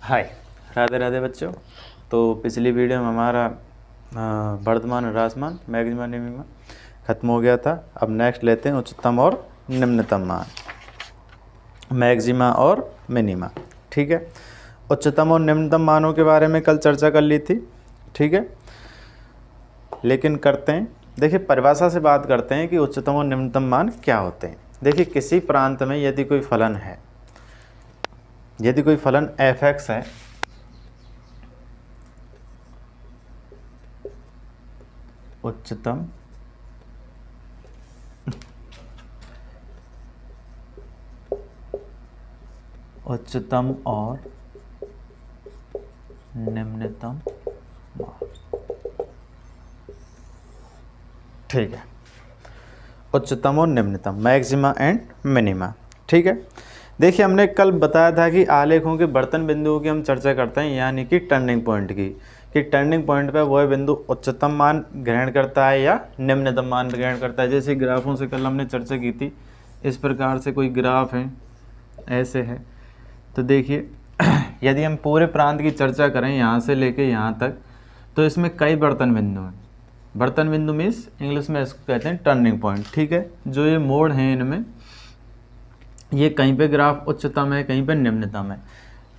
हाय, राधे राधे बच्चों। तो पिछली वीडियो में हमारा वर्तमान और ह्रासमान मैक्सिमा मिनिमा खत्म हो गया था। अब नेक्स्ट लेते हैं उच्चतम और निम्नतम मान, मैक्सिमा और मिनिमा। ठीक है, उच्चतम और निम्नतम मानों के बारे में कल चर्चा कर ली थी। ठीक है, लेकिन करते हैं, देखिए परिभाषा से बात करते हैं कि उच्चतम और निम्नतम मान क्या होते हैं। देखिए किसी प्रांत में यदि कोई फलन है, यदि कोई फलन f(x) है, उच्चतम और निम्नतम मान। ठीक है, उच्चतम और निम्नतम, मैक्सिमा एंड मिनिमा। ठीक है, देखिए हमने कल बताया था कि आलेखों के बर्तन बिंदुओं की हम चर्चा करते हैं, यानी कि टर्निंग पॉइंट की, कि टर्निंग पॉइंट पर वह बिंदु उच्चतम मान ग्रहण करता है या निम्नतम मान ग्रहण करता है। जैसे ग्राफों से कल हमने चर्चा की थी, इस प्रकार से कोई ग्राफ है, ऐसे है, तो देखिए यदि हम पूरे प्रांत की चर्चा करें यहाँ से लेके यहाँ तक, तो इसमें कई बर्तन बिंदु हैं। बर्तन बिंदु मीन्स इंग्लिश में इसको कहते हैं टर्निंग पॉइंट। ठीक है, जो ये मोड़ हैं इनमें, ये कहीं पे ग्राफ उच्चतम है, कहीं पे निम्नतम है।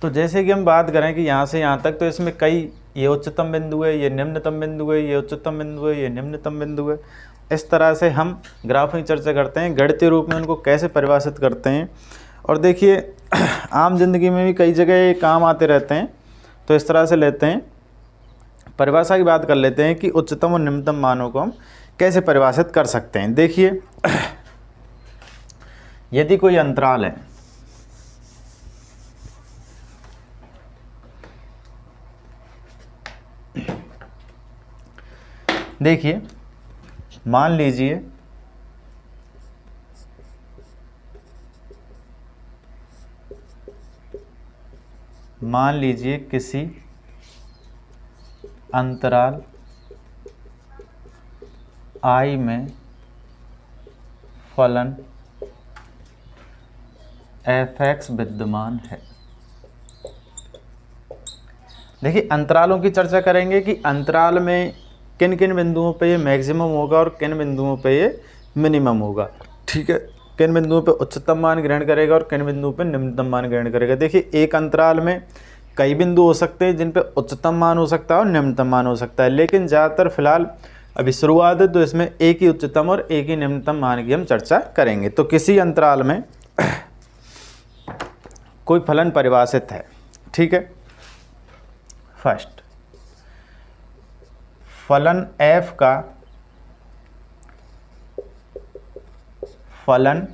तो जैसे कि हम बात करें कि यहाँ से यहाँ तक, तो इसमें कई, ये उच्चतम बिंदु है, ये निम्नतम बिंदु है, ये उच्चतम बिंदु है, ये निम्नतम बिंदु है। इस तरह से हम ग्राफ की चर्चा करते हैं, गणितीय रूप में उनको कैसे परिभाषित करते हैं। और देखिए आम जिंदगी में भी कई जगह ये काम आते रहते हैं। तो इस तरह से लेते हैं, परिभाषा की बात कर लेते हैं कि उच्चतम और निम्नतम मानों को हम कैसे परिभाषित कर सकते हैं। देखिए यदि कोई अंतराल है, देखिए मान लीजिए किसी अंतराल I में फलन f(x) विद्यमान है। देखिए अंतरालों की चर्चा करेंगे कि अंतराल में किन किन बिंदुओं पे ये मैक्सिमम होगा और किन बिंदुओं पे ये मिनिमम होगा। ठीक है, किन बिंदुओं पे उच्चतम मान ग्रहण करेगा और किन बिंदुओं पे निम्नतम मान ग्रहण करेगा। देखिए एक अंतराल में कई बिंदु हो सकते हैं जिन पे उच्चतम मान हो सकता है और निम्नतम मान हो सकता है, लेकिन ज़्यादातर फिलहाल अभी शुरुआत है, तो इसमें एक ही उच्चतम और एक ही निम्नतम मान की हम चर्चा करेंगे। तो किसी अंतराल में कोई फलन परिभाषित है। ठीक है, फर्स्ट फलन f का, फलन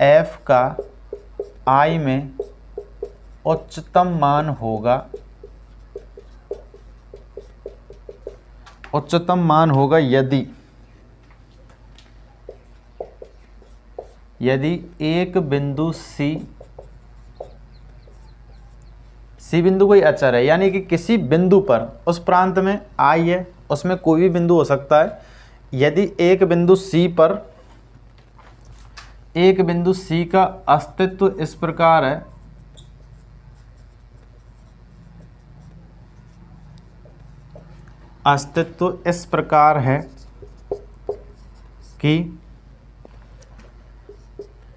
f का I में उच्चतम मान होगा, उच्चतम मान होगा यदि एक बिंदु C बिंदु कोई अचर है, यानी कि किसी बिंदु पर, उस प्रांत में I है, उसमें कोई भी बिंदु हो सकता है। यदि एक बिंदु C पर, एक बिंदु C का अस्तित्व इस प्रकार है, अस्तित्व इस प्रकार है कि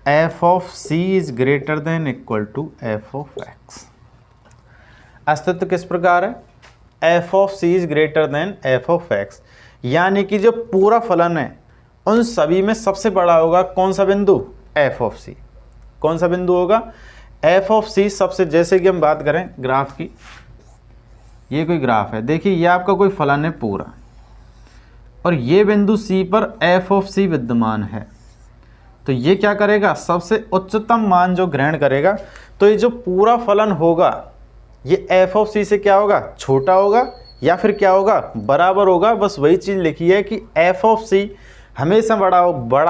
f(c) is greater than equal to f(x). अस्तित्व किस प्रकार है, f(c) is greater then f(x), यानी कि जो पूरा फलन है उन सभी में सबसे बड़ा होगा कौन सा बिंदु, f(c). कौन सा बिंदु होगा, f(c) सबसे। जैसे कि हम बात करें ग्राफ की, ये कोई ग्राफ है, देखिए ये आपका कोई फलन है पूरा, और ये बिंदु C पर f(c) विद्यमान है, तो ये क्या करेगा, सबसे उच्चतम मान जो ग्रहण करेगा। तो ये जो पूरा फलन होगा ये f(c) से क्या होगा, छोटा होगा या फिर क्या होगा, बराबर होगा। बस वही चीज़ लिखी है कि f(c) हमेशा बड़ा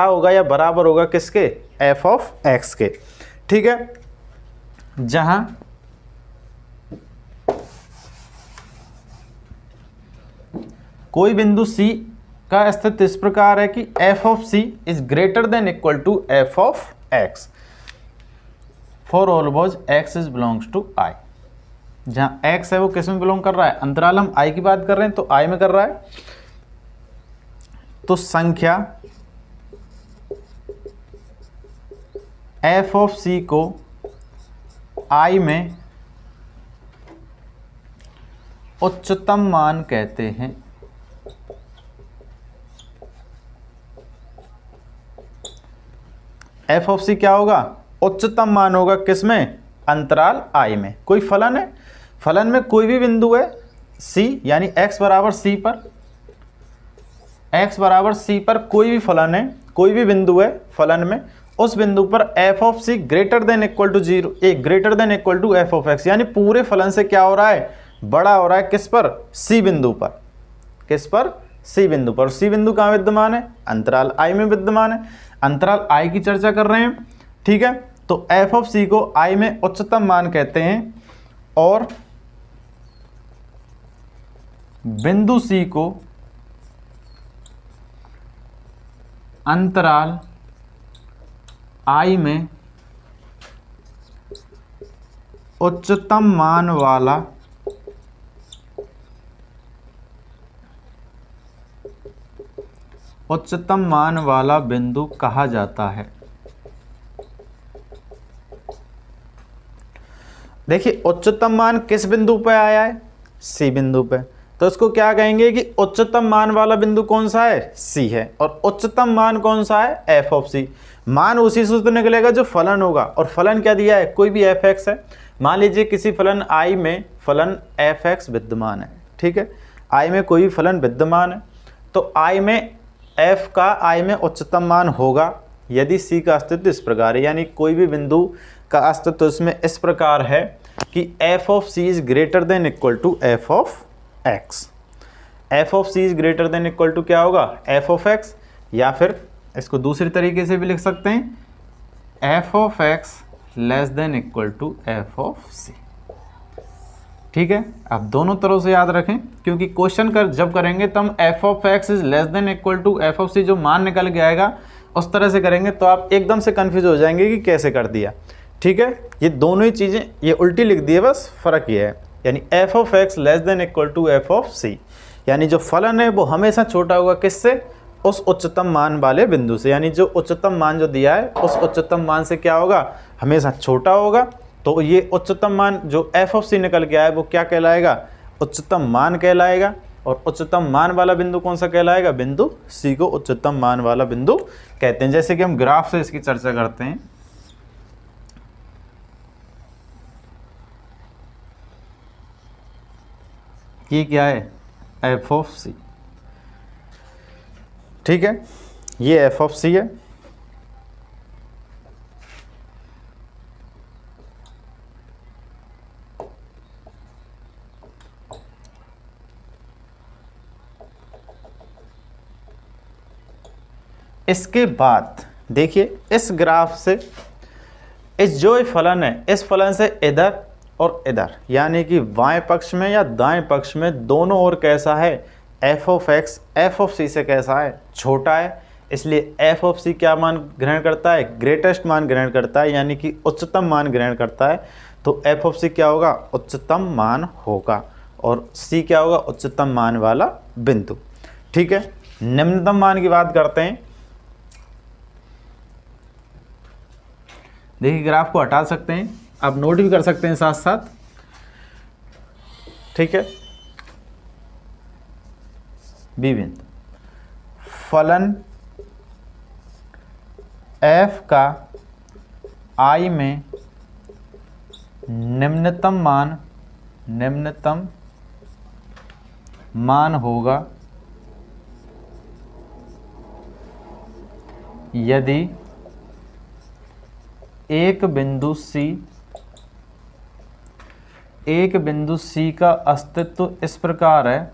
होगा या बराबर होगा किसके, f(x) के। ठीक है, जहां कोई बिंदु C का अस्तित्व इस प्रकार है कि f(c) is greater than equal to f(x). For always X is belongs to I. जहाँ एक्स है वो किस में बिलोंग कर रहा है, अंतराल हम आई की बात कर रहे हैं तो आई में कर रहा है। तो संख्या एफ ऑफ सी को आई में उच्चतम मान कहते हैं। एफ ऑफ सी क्या होगा, उच्चतम मान होगा किसमें, अंतराल आई में। कोई फलन है, फलन में कोई भी बिंदु है सी, यानी x बराबर सी पर, x बराबर सी पर कोई भी फलन है, कोई भी बिंदु है फलन में, उस बिंदु पर f of c greater than equal to 0, a greater than equal to F of x, यानी पूरे फलन से क्या हो रहा है, बड़ा हो रहा है। किस पर, सी बिंदु पर। किस पर, सी बिंदु पर। सी बिंदु कहाँ विद्यमान है, अंतराल आई में विद्यमान है। अंतराल आई की चर्चा कर रहे हैं, ठीक है। तो एफ ऑफ सी को आई में उच्चतम मान कहते हैं और बिंदु सी को अंतराल आई में उच्चतम मान वाला बिंदु कहा जाता है। देखिए उच्चतम मान किस बिंदु पे आया है, सी बिंदु पे, तो इसको क्या कहेंगे कि उच्चतम मान वाला बिंदु कौन सा है, सी है। और उच्चतम मान कौन सा है, एफ ऑफ सी। मान उसी से तो निकलेगा जो फलन होगा, और फलन क्या दिया है, कोई भी एफ एक्स है। मान लीजिए किसी फलन आई में फलन एफ एक्स विद्यमान है, ठीक है। आई में कोई भी फलन विद्यमान है, तो आई में एफ का आई में उच्चतम मान होगा यदि सी का अस्तित्व इस प्रकार है, यानी कोई भी बिंदु का अस्तित्व इसमें इस प्रकार है कि F of C is greater than equal to F of x. F of C is greater than equal to क्या होगा, एफ ऑफ एक्स, या फिर इसको दूसरी तरीके से भी लिख सकते हैं, F of X less than equal to F of C. ठीक है, आप दोनों तरह से याद रखें, क्योंकि क्वेश्चन कर जब करेंगे तो हम F of x is less than equal to F of C जो मान निकल के आएगा उस तरह से करेंगे तो आप एकदम से कंफ्यूज हो जाएंगे कि कैसे कर दिया। ठीक है, ये दोनों ही चीज़ें ये उल्टी लिख दी है, बस फ़र्क ये है, यानी F of X less than equal to F of C, यानी जो फलन है वो हमेशा छोटा होगा किससे, उस उच्चतम मान वाले बिंदु से, यानी जो उच्चतम मान जो दिया है उस उच्चतम मान से क्या होगा, हमेशा छोटा होगा। तो ये उच्चतम मान जो एफ ऑफ सी निकल के आया वो क्या कहलाएगा, उच्चतम मान कहलाएगा। और उच्चतम मान वाला बिंदु कौन सा कहलाएगा, बिंदु सी को उच्चतम मान वाला बिंदु कहते हैं। जैसे कि हम ग्राफ से इसकी चर्चा करते हैं, ये क्या है, एफ ऑफ सी। ठीक है, ये एफ ऑफ सी है, इसके बाद देखिए इस ग्राफ से इस जो फलन है इस फलन से इधर और इधर, यानी कि बाएं पक्ष में या दाएं पक्ष में दोनों ओर कैसा है, F of x F of C से कैसा है, छोटा है। इसलिए एफ ऑफ सी क्या मान ग्रहण करता है, ग्रेटेस्ट मान ग्रहण करता है, यानी कि उच्चतम मान ग्रहण करता है। तो एफ ऑफ सी क्या होगा, उच्चतम मान होगा, और सी क्या होगा, उच्चतम मान वाला बिंदु। ठीक है, निम्नतम मान की बात करते हैं। देखिए ग्राफ को हटा सकते हैं, आप नोट भी कर सकते हैं साथ साथ। ठीक है, बी बिंदु, फलन एफ का आई में निम्नतम मान होगा यदि एक बिंदु C का अस्तित्व इस प्रकार है,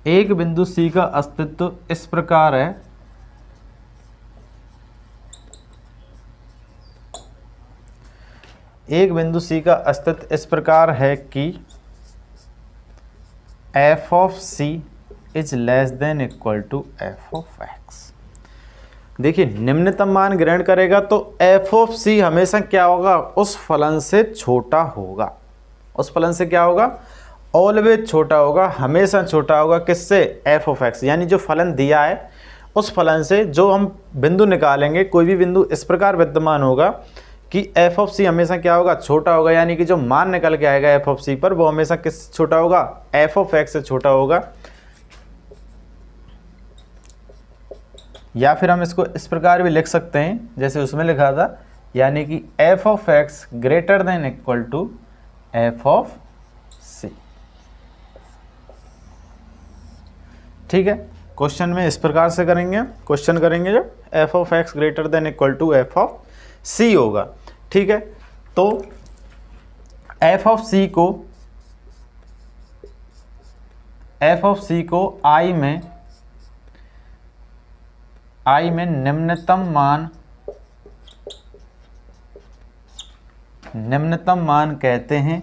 एक बिंदु C का अस्तित्व इस प्रकार है एक बिंदु C का अस्तित्व इस प्रकार है कि F of C is less than equal to F of x. देखिए निम्नतम मान ग्रहण करेगा तो एफ ऑफ सी हमेशा क्या होगा, उस फलन से छोटा होगा। उस फलन से क्या होगा, ऑलवेज छोटा होगा, हमेशा छोटा होगा। किससे, एफ ऑफ एक्स। यानी जो फलन दिया है उस फलन से जो हम बिंदु निकालेंगे, कोई भी बिंदु इस प्रकार विद्यमान होगा कि एफ ऑफ सी हमेशा क्या होगा, छोटा होगा। यानी कि जो मान निकल के आएगा एफ ऑफ सी पर वो हमेशा किस छोटा होगा, एफ ऑफ एक्स से छोटा होगा। या फिर हम इसको इस प्रकार भी लिख सकते हैं जैसे उसमें लिखा था, यानी कि F of x greater than equal to F of C. ठीक है, क्वेश्चन में इस प्रकार से करेंगे, क्वेश्चन करेंगे जब F of x greater than equal to F of C होगा। ठीक है, तो एफ ऑफ सी को आई में निम्नतम मान कहते हैं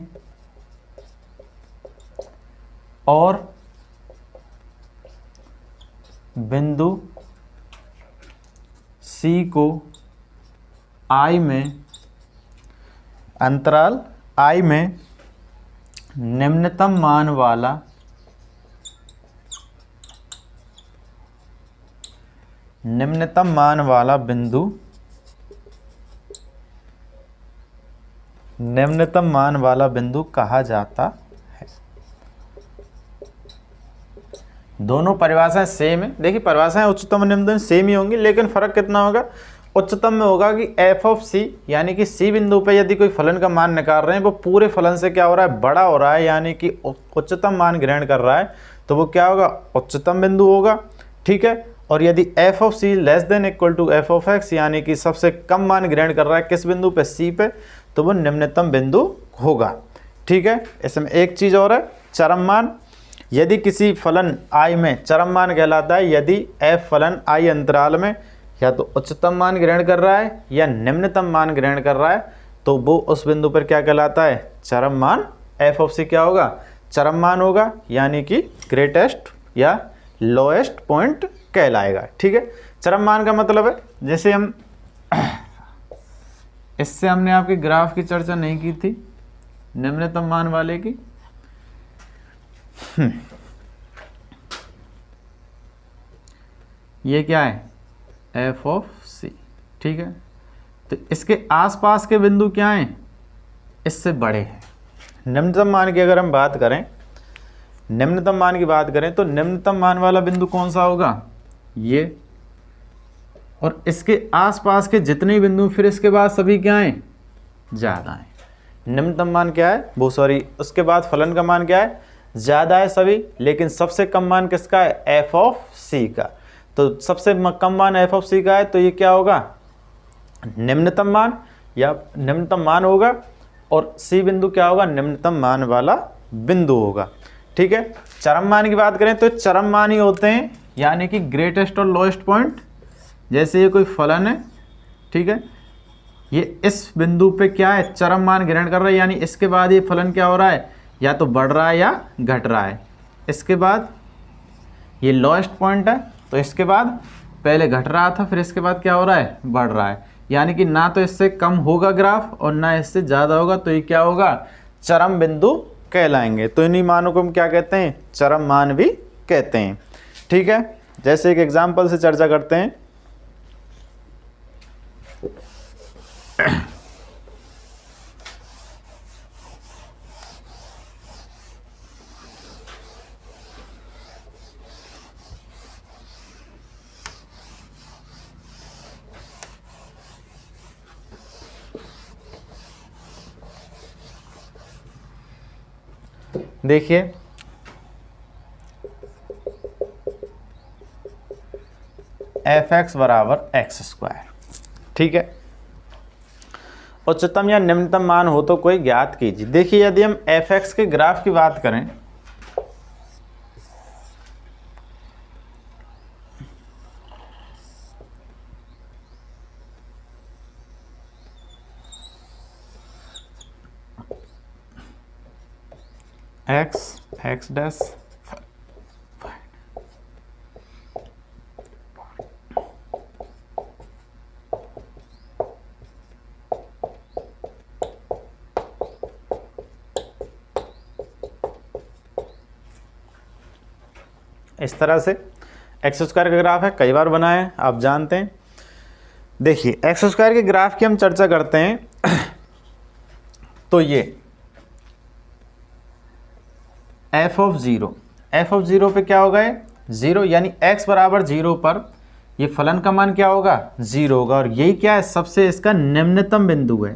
और बिंदु सी को आई में, अंतराल आई में निम्नतम मान वाला बिंदु, निम्नतम मान वाला बिंदु कहा जाता है। दोनों परिभाषाएं सेम है। देखिए परिभाषाएं उच्चतम और निम्नतम सेम ही होंगी, लेकिन फर्क कितना होगा, उच्चतम में होगा कि एफ ऑफ सी यानी कि सी बिंदु पे यदि कोई फलन का मान निकाल रहे हैं वो पूरे फलन से क्या हो रहा है, बड़ा हो रहा है, यानी कि उच्चतम मान ग्रहण कर रहा है, तो वो क्या होगा, उच्चतम बिंदु होगा। ठीक है, और यदि f of c less than equal to F of x यानी कि सबसे कम मान ग्रहण कर रहा है किस बिंदु पे, सी पे, तो वो निम्नतम बिंदु होगा। ठीक है, इसमें एक चीज़ और है, चरम मान। यदि किसी फलन आई में चरम मान कहलाता है यदि एफ फलन आई अंतराल में या तो उच्चतम मान ग्रहण कर रहा है या निम्नतम मान ग्रहण कर रहा है, तो वो उस बिंदु पर क्या कहलाता है, चरम मान। एफ ऑफ सी क्या होगा, चरम मान होगा, यानी कि ग्रेटेस्ट या लोएस्ट पॉइंट कहलाएगा। ठीक है, चरम मान का मतलब है, जैसे हम इससे हमने आपके ग्राफ की चर्चा नहीं की थी, निम्नतम मान वाले की। ये क्या है, एफ ऑफ सी। ठीक है, तो इसके आसपास के बिंदु क्या हैं, इससे बड़े हैं। निम्नतम मान की अगर हम बात करें, निम्नतम मान की बात करें तो निम्नतम मान वाला बिंदु कौन सा होगा, ये, और इसके आसपास के जितने बिंदु फिर इसके बाद सभी क्या हैं, ज़्यादा हैं। निम्नतम मान क्या है, वो सॉरी उसके बाद फलन का मान क्या है, ज़्यादा है सभी, लेकिन सबसे कम मान किसका है, एफ ऑफ सी का। तो सबसे कम मान एफ ऑफ सी का है, तो ये क्या होगा, निम्नतम मान या निम्नतम मान होगा, और सी बिंदु क्या होगा, निम्नतम मान वाला बिंदु होगा। ठीक है, चरम मान की बात करें तो चरम मान ही होते हैं, यानी कि ग्रेटेस्ट और लोएस्ट पॉइंट। जैसे ये कोई फलन है, ठीक है, ये इस बिंदु पे क्या है, चरम मान ग्रहण कर रहा है, यानी इसके बाद ये फलन क्या हो रहा है, या तो बढ़ रहा है या घट रहा है। इसके बाद ये लोएस्ट पॉइंट है, तो इसके बाद पहले घट रहा था, फिर इसके बाद क्या हो रहा है, बढ़ रहा है, यानी कि ना तो इससे कम होगा ग्राफ और ना इससे ज़्यादा होगा, तो ये क्या होगा, चरम बिंदु कहलाएंगे। तो इन्हीं मानों को हम क्या कहते हैं, चरम मान भी कहते हैं। ठीक है, जैसे एक एग्जाम्पल से चर्चा करते हैं। देखिए एफ एक्स बराबर एक्स स्क्वायर। ठीक है, उच्चतम या निम्नतम मान हो तो कोई ज्ञात कीजिए। देखिए यदि हम एफ एक्स के ग्राफ की बात करें, एक्स डैश इस तरह से एक्स स्क्वायर का ग्राफ है, कई बार बनाया है, आप जानते हैं। देखिए एक्स स्क्वायर के ग्राफ की हम चर्चा करते हैं तो ये एफ ऑफ ज़ीरो पे क्या होगा, ये 0, यानी x बराबर 0 पर ये फलन का मान क्या होगा, 0 होगा। और यही क्या है, सबसे इसका निम्नतम बिंदु है।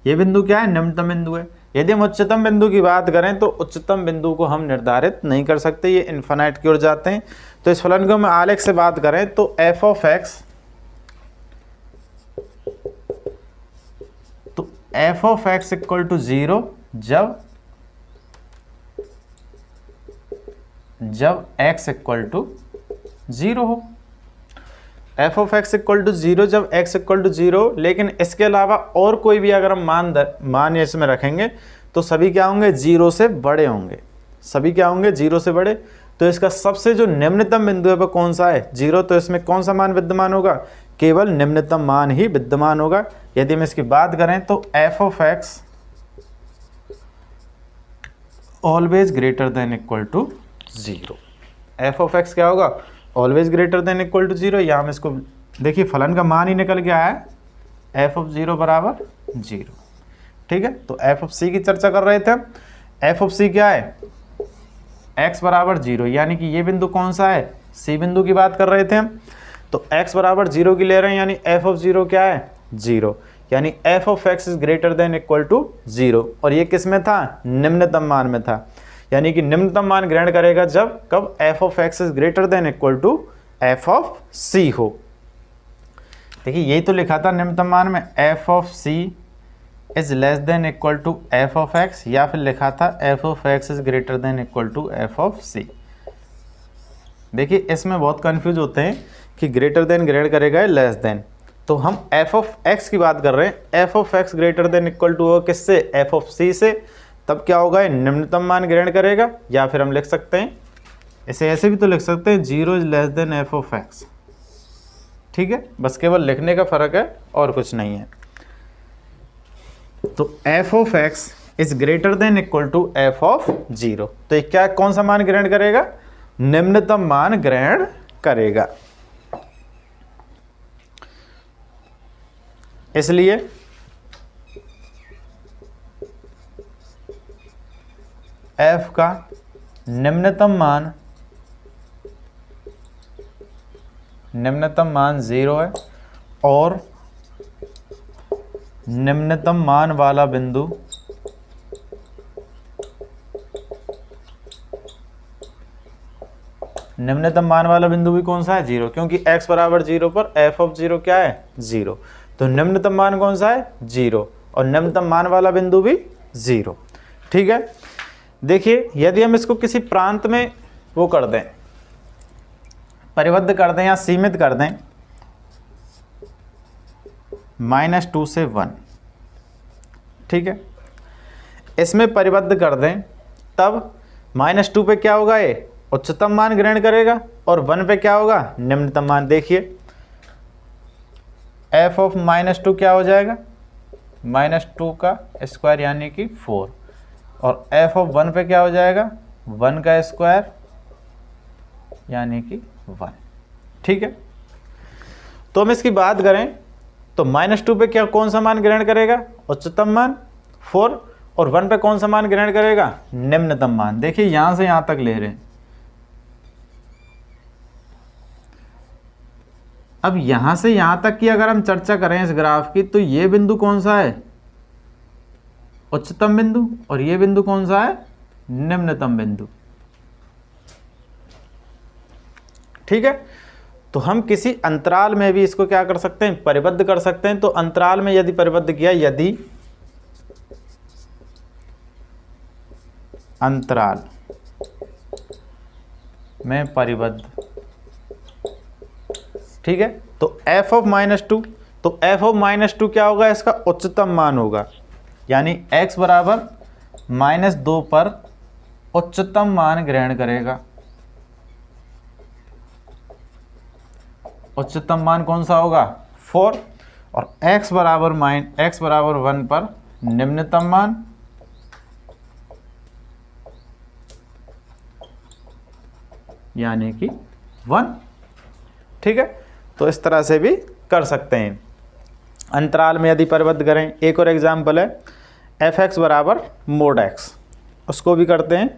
ये बिंदु क्या है, निम्नतम बिंदु है। यदि हम उच्चतम बिंदु की बात करें तो उच्चतम बिंदु को हम निर्धारित नहीं कर सकते, ये इन्फिनाइट की ओर जाते हैं। तो इस फलन को हम आलेख से बात करें तो एफ ऑफ एक्स, तो f of x equal to 0 जब x इक्वल टू 0 हो। F of x equal to 0 जब x इक्वल टू 0, लेकिन इसके अलावा और कोई भी अगर हम मान इसमें रखेंगे तो सभी क्या होंगे, 0 से बड़े होंगे। सभी क्या होंगे, 0 से बड़े। तो इसका सबसे जो निम्नतम बिंदु है वो कौन सा है, 0। तो इसमें कौन सा मान विद्यमान होगा, केवल निम्नतम मान ही विद्यमान होगा। यदि हम इसकी बात करें तो f of x always greater than equal to 0। F of x क्या होगा, always greater than equal to 0। या हम इसको देखिए फलन का मान ही निकल के आया है, एफ ऑफ 0 बराबर 0। ठीक है, तो एफ ऑफ सी की चर्चा कर रहे थे। एफ ऑफ सी क्या है, x बराबर 0, यानी कि ये बिंदु कौन सा है, सी बिंदु की बात कर रहे थे हम। तो x बराबर 0 की ले रहे हैं, यानी एफ ऑफ 0 क्या है, 0, यानी F of x is greater than equal to 0। और ये किस में था, निम्नतम मान में था, यानी कि निम्नतम मान ग्रहण करेगा जब कब F of x is greater than equal to F of C हो। देखिए यही तो लिखा था निम्नतम मान में, F of C is less than equal to F of X, या फिर लिखा था F of x is greater than equal to F of C. देखिए इसमें बहुत कंफ्यूज होते हैं कि ग्रेटर देन ग्रहण करेगा या लेस देन। तो हम एफ ऑफ एक्स की बात कर रहे हैं, F of x greater than equal to होगा किससे, एफ ऑफ सी से। तब क्या होगा, ये निम्नतम मान ग्रहण करेगा। या फिर हम लिख सकते हैं इसे ऐसे भी तो लिख सकते हैं, 0 is less then F of x. ठीक है, बस केवल लिखने का फर्क है और कुछ नहीं है। तो f of x is greater than equal to F of 0। तो ये क्या, कौन सा मान ग्रहण करेगा, निम्नतम मान ग्रहण करेगा। इसलिए f का निम्नतम मान 0 है और निम्नतम मान वाला बिंदु भी कौन सा है, 0, क्योंकि x बराबर 0 पर f ऑफ 0 क्या है, 0। तो निम्नतम मान कौन सा है, 0, और निम्नतम मान वाला बिंदु भी 0। ठीक है, देखिए यदि हम इसको किसी प्रांत में वो कर दें, परिबद्ध कर दें या सीमित कर दें, -2 से 1, ठीक है, इसमें परिबद्ध कर दें, तब -2 पे क्या होगा, ये उच्चतम मान ग्रहण करेगा और 1 पे क्या होगा, निम्नतम मान। देखिए f ऑफ -2 क्या हो जाएगा, -2 का स्क्वायर यानी कि 4, और f ऑफ 1 पे क्या हो जाएगा, 1 का स्क्वायर यानी कि 1। ठीक है, तो हम इसकी बात करें तो -2 पे क्या, कौन सा मान ग्रहण करेगा, उच्चतम मान 4, और 1 पे कौन सा मान ग्रहण करेगा, निम्नतम मान। देखिए यहां से यहां तक ले रहे हैं। अब यहां से यहां तक की अगर हम चर्चा करें इस ग्राफ की, तो ये बिंदु कौन सा है, उच्चतम बिंदु, और ये बिंदु कौन सा है, निम्नतम बिंदु। ठीक है, तो हम किसी अंतराल में भी इसको क्या कर सकते हैं, परिबद्ध कर सकते हैं। तो अंतराल में यदि परिबद्ध किया, यदि अंतराल में परिबद्ध, ठीक है, तो f ऑफ -2, तो f ऑफ -2 क्या होगा, इसका उच्चतम मान होगा, यानी x बराबर -2 पर उच्चतम मान ग्रहण करेगा। उच्चतम मान कौन सा होगा, 4, और x बराबर 1 पर निम्नतम मान, यानी कि 1। ठीक है, तो इस तरह से भी कर सकते हैं। अंतराल में यदि परिबद्ध करें, एक और एग्जाम्पल है f(x) बराबर mod x, उसको भी करते हैं।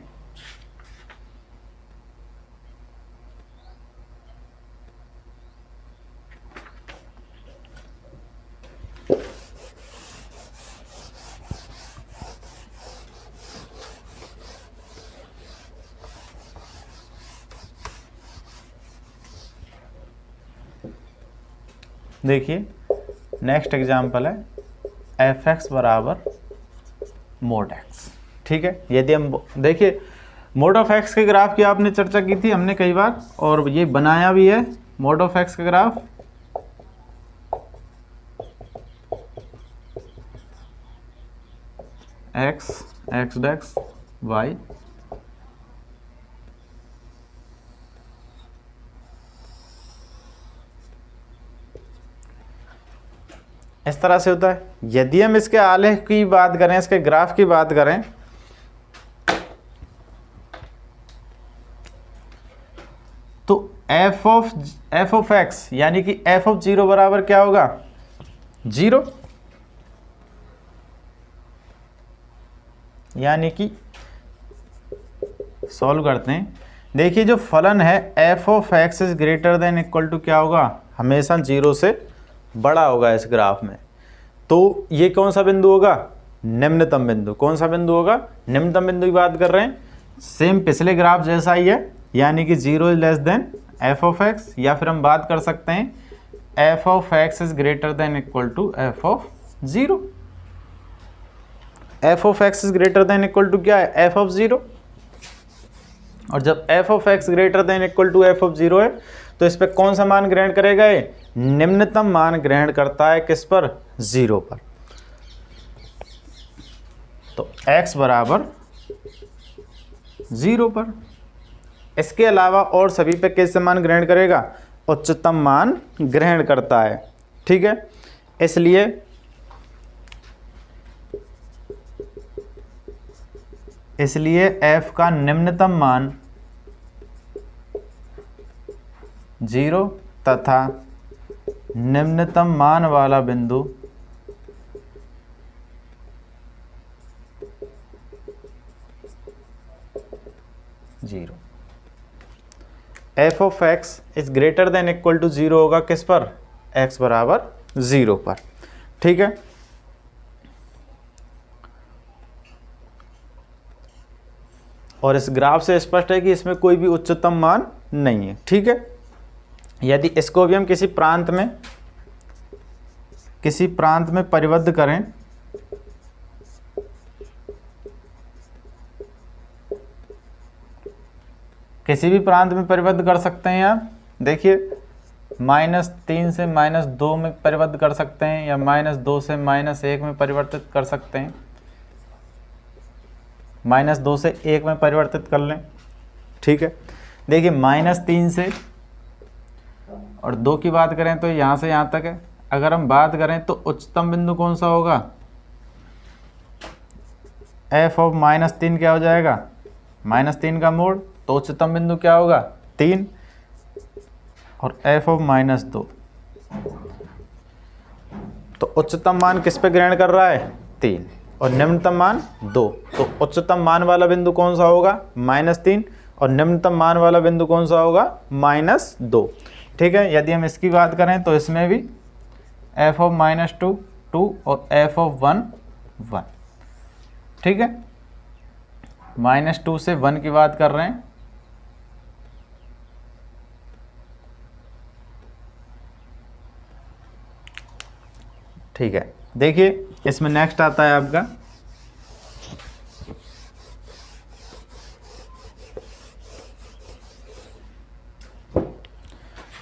देखिए नेक्स्ट एग्जाम्पल है f(x) बराबर mod x। ठीक है, यदि हम देखिए mod ऑफ x के ग्राफ की आपने चर्चा की थी हमने कई बार, और ये बनाया भी है mod ऑफ x का ग्राफ। x x' y इस तरह से होता है। यदि हम इसके आलेख की बात करें, इसके ग्राफ की बात करें, तो f ऑफ x यानी कि f ऑफ 0 बराबर क्या होगा, 0। यानी कि सॉल्व करते हैं। देखिए जो फलन है f of x is greater than equal to क्या होगा, हमेशा 0 से बड़ा होगा इस ग्राफ में। तो ये कौन सा बिंदु होगा, निम्नतम बिंदु। कौन सा बिंदु होगा, निम्नतम बिंदु की बात कर रहे हैं। सेम पिछले ग्राफ जैसा ही है, यानी कि 0 is less than f of x, या फिर हम बात कर सकते हैं f of x is greater than equal to f of 0। f of x is greater than equal to क्या है, f ऑफ 0। और जब f of x greater than equal to f of 0 है, तो इस पर कौन सा मान ग्रहण करेगा, ये निम्नतम मान ग्रहण करता है किस पर, 0 पर। तो x बराबर 0 पर। इसके अलावा और सभी पे कैसे मान ग्रहण करेगा, उच्चतम मान ग्रहण करता है। ठीक है, इसलिए f का निम्नतम मान 0 तथा निम्नतम मान वाला बिंदु zero. f of x is greater than equal to 0 होगा किस पर, x बराबर 0 पर। ठीक है, और इस ग्राफ से स्पष्ट है कि इसमें कोई भी उच्चतम मान नहीं है। ठीक है, यदि इसको भी हम किसी प्रांत में परिबद्ध करें, किसी भी प्रांत में परिबद्ध कर सकते हैं आप। देखिए -3 से -2 में परिबद्ध कर सकते हैं, या -2 से -1 में परिवर्तित कर सकते हैं। -2 से 1 में परिवर्तित कर लें। ठीक है, देखिए -3 से और 2 की बात करें तो यहाँ से यहाँ तक है। अगर हम बात करें तो उच्चतम बिंदु कौन सा होगा, f ऑफ -3 क्या हो जाएगा, -3 का मोड। तो उच्चतम बिंदु क्या होगा, 3, और f ऑफ -2। तो उच्चतम मान किस पे ग्रहण कर रहा है, 3, और निम्नतम मान 2। तो उच्चतम मान वाला बिंदु कौन सा होगा, -3, और निम्नतम मान वाला बिंदु कौन सा होगा, -2। ठीक है, यदि हम इसकी बात करें तो इसमें भी f ऑफ -2 2 और f ऑफ 1 1। ठीक है, -2 से 1 की बात कर रहे हैं। ठीक है, देखिए इसमें नेक्स्ट आता है आपका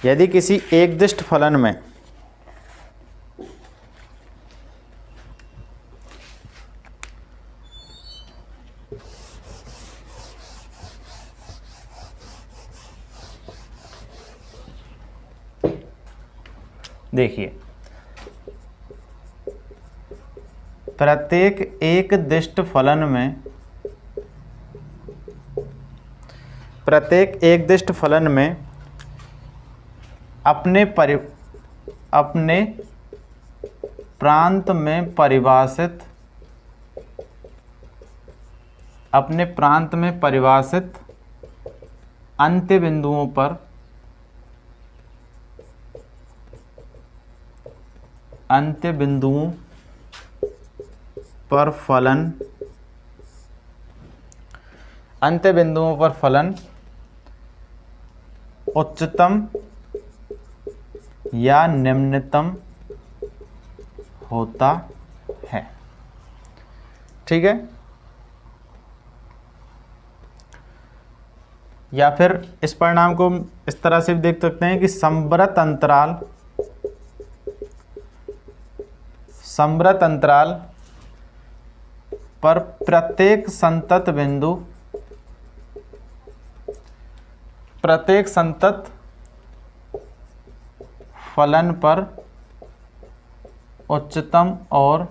यदि किसी एकदिष्ट फलन में देखिए प्रत्येक एकदिष्ट फलन में अपने प्रांत में परिभाषित अंत्य बिंदुओं पर फलन उच्चतम या निम्नतम होता है। ठीक है, या फिर इस परिणाम को इस तरह से भी देख सकते हैं कि संवृत अंतराल पर प्रत्येक संतत फलन पर उच्चतम और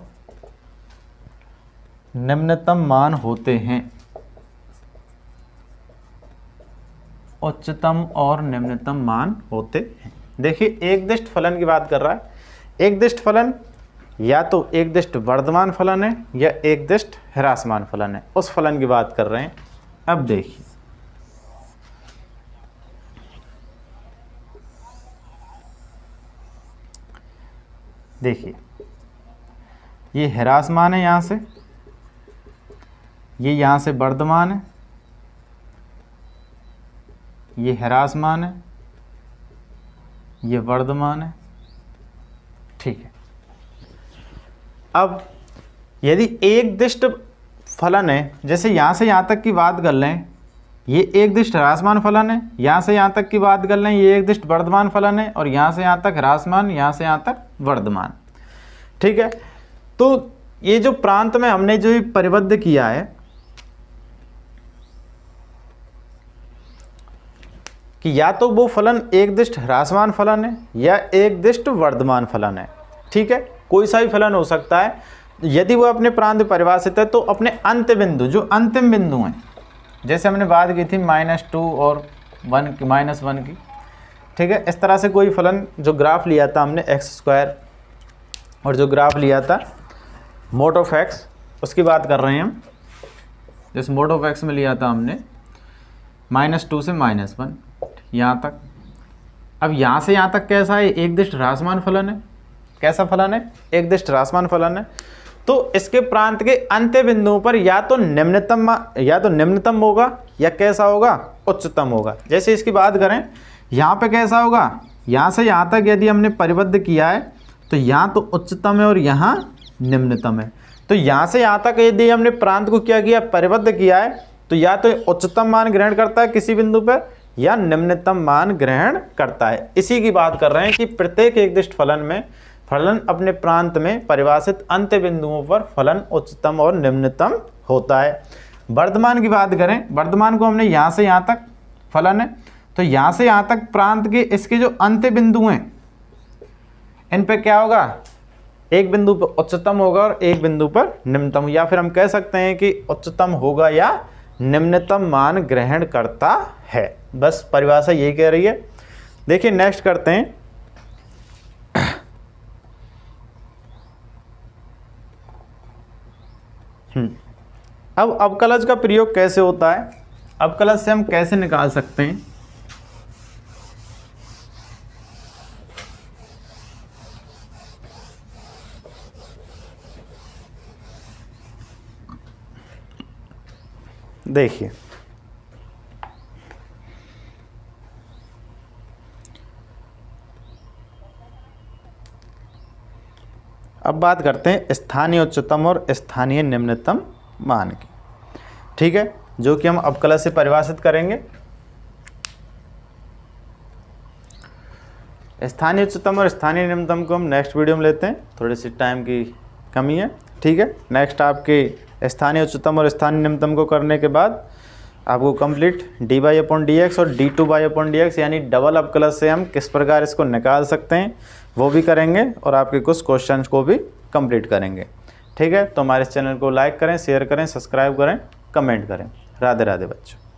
निम्नतम मान होते हैं। देखिए एकदिष्ट फलन की बात कर रहा है। एकदिष्ट फलन या तो एकदिष्ट वर्धमान फलन है या एकदिष्ट ह्रासमान फलन है, उस फलन की बात कर रहे हैं। अब देखिए ये ह्रासमान है, यहाँ से ये यहाँ से वर्धमान है, ये ह्रासमान है, ये वर्धमान है। ठीक है, अब यदि एकदिष्ट फलन है, जैसे यहाँ से यहाँ तक की बात कर लें, ये एकदिष्ट ह्रासमान फलन है, यहाँ से यहाँ तक की बात कर लें ये एकदिष्ट वर्धमान फलन है, और यहाँ से यहाँ तक ह्रासमान, यहाँ से यहाँ तक वर्धमान। ठीक है, तो ये जो प्रांत में हमने जो परिबद्ध किया है कि या तो वो फलन एकदिष्ट ह्रासमान फलन है या एकदिष्ट वर्धमान फलन है। ठीक है, कोई सा भी फलन हो सकता है। यदि वो अपने प्रांत में परिभाषित है तो अपने अंत बिंदु, जो अंतिम बिंदु हैं, जैसे हमने बात की थी -2 और -1 की। ठीक है, इस तरह से कोई फलन जो ग्राफ लिया था हमने x² और जो ग्राफ लिया था मोड ऑफ x, उसकी बात कर रहे हैं हम। जैसे मोड ऑफ x में लिया था हमने -2 से -1 यहाँ तक। अब यहाँ से यहाँ तक कैसा है, एकदिष्ट ह्रासमान फलन है। कैसा फलन है, एकदिष्ट ह्रासमान फलन है। तो इसके प्रांत के अंत्य बिंदुओं पर या तो निम्नतम होगा या कैसा होगा, उच्चतम होगा। जैसे इसकी बात करें, यहाँ पे कैसा होगा, यहाँ से यहाँ तक यदि हमने परिबद्ध किया है तो यहाँ तो उच्चतम है और यहाँ निम्नतम है। तो यहाँ से यहाँ तक यदि हमने प्रांत को क्या किया, परिबद्ध किया है, तो या तो उच्चतम मान ग्रहण करता है किसी बिंदु पर या निम्नतम मान ग्रहण करता है। इसी की बात कर रहे हैं कि प्रत्येक एकदिष्ट फलन में फलन अपने प्रांत में परिभाषित अंत्य बिंदुओं पर फलन उच्चतम और निम्नतम होता है। वर्धमान की बात करें, वर्धमान को हमने यहाँ से यहाँ तक फलन है, तो यहाँ से यहाँ तक प्रांत के इसके जो अंत्य बिंदु हैं, इन पे क्या होगा, एक बिंदु पर उच्चतम होगा और एक बिंदु पर निम्नतम, या फिर हम कह सकते हैं कि उच्चतम होगा या निम्नतम मान ग्रहण करता है। बस परिभाषा यही कह रही है। देखिए नेक्स्ट करते हैं। अब अवकलज का प्रयोग कैसे होता है, अवकलज से हम कैसे निकाल सकते हैं। देखिए अब बात करते हैं स्थानीय उच्चतम और स्थानीय निम्नतम मान की। ठीक है, जो कि हम अवकलज से परिभाषित करेंगे। स्थानीय उच्चतम और स्थानीय निम्नतम को हम नेक्स्ट वीडियो में लेते हैं, थोड़ी सी टाइम की कमी है। ठीक है, नेक्स्ट आपके स्थानीय उच्चतम और स्थानीय निम्नतम को करने के बाद आपको कंप्लीट dy/dx और d2y/dx यानी डबल अवकलज से हम किस प्रकार इसको निकाल सकते हैं वो भी करेंगे, और आपके कुछ क्वेश्चंस को भी कंप्लीट करेंगे। ठीक है, तो हमारे इस चैनल को लाइक करें, शेयर करें, सब्सक्राइब करें, कमेंट करें। राधे राधे बच्चों।